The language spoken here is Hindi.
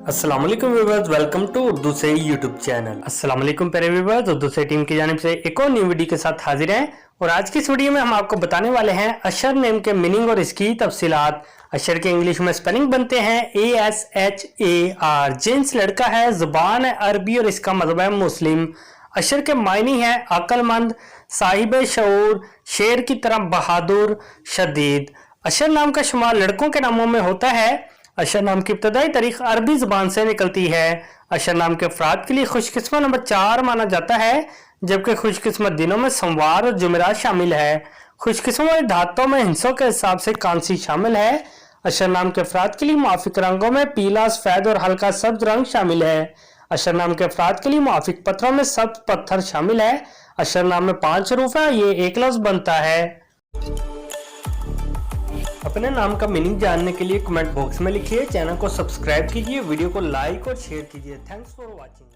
अस्सलाम वालेकुम व्यूअर्स, वेलकम टू उर्दू से यूट्यूब चैनल। अस्सलाम वालेकुम प्यारे व्यूअर्स, उर्दू से टीम की जानिब से एक और न्यू वीडियो के साथ हाजिर हैं। और आज की इस वीडियो में हम आपको बताने वाले हैं अशर नेम के मीनिंग और इसकी तफसीलात। अशर के इंग्लिश में स्पेलिंग बनते हैं ASHAR। जेंट्स लड़का है, जुबान है अरबी और इसका मतलब है मुस्लिम। अशर के मायने हैं अक्लमंद, साहिब शऊर, शेर की तरह बहादुर, शदीद। अशर नाम का शुमार लड़कों के नामों में होता है। अशर नाम की इब्तदाई तारीख अरबी जुबान से निकलती है। अशर नाम के अफराद के लिए खुशकिस्मत नंबर 4 माना जाता है, जबकि खुशकिस्मत दिनों में सोमवार और जुमेरात शामिल है। खुशकिस्मत धातों में हिस्सों के हिसाब से कांसी शामिल है। अशर नाम के अफराद के लिए मुआफिक रंगों में पीला, सफेद और हल्का सब्ज रंग शामिल है। अशर नाम के अफराद के लिए मुआफिक पत्थरों में सब्ज पत्थर शामिल है। अशर नाम में 5 हरूफ है, ये एक लफ्ज बनता है। अपने नाम का मीनिंग जानने के लिए कमेंट बॉक्स में लिखिए, चैनल को सब्सक्राइब कीजिए, वीडियो को लाइक और शेयर कीजिए। Thanks for watching.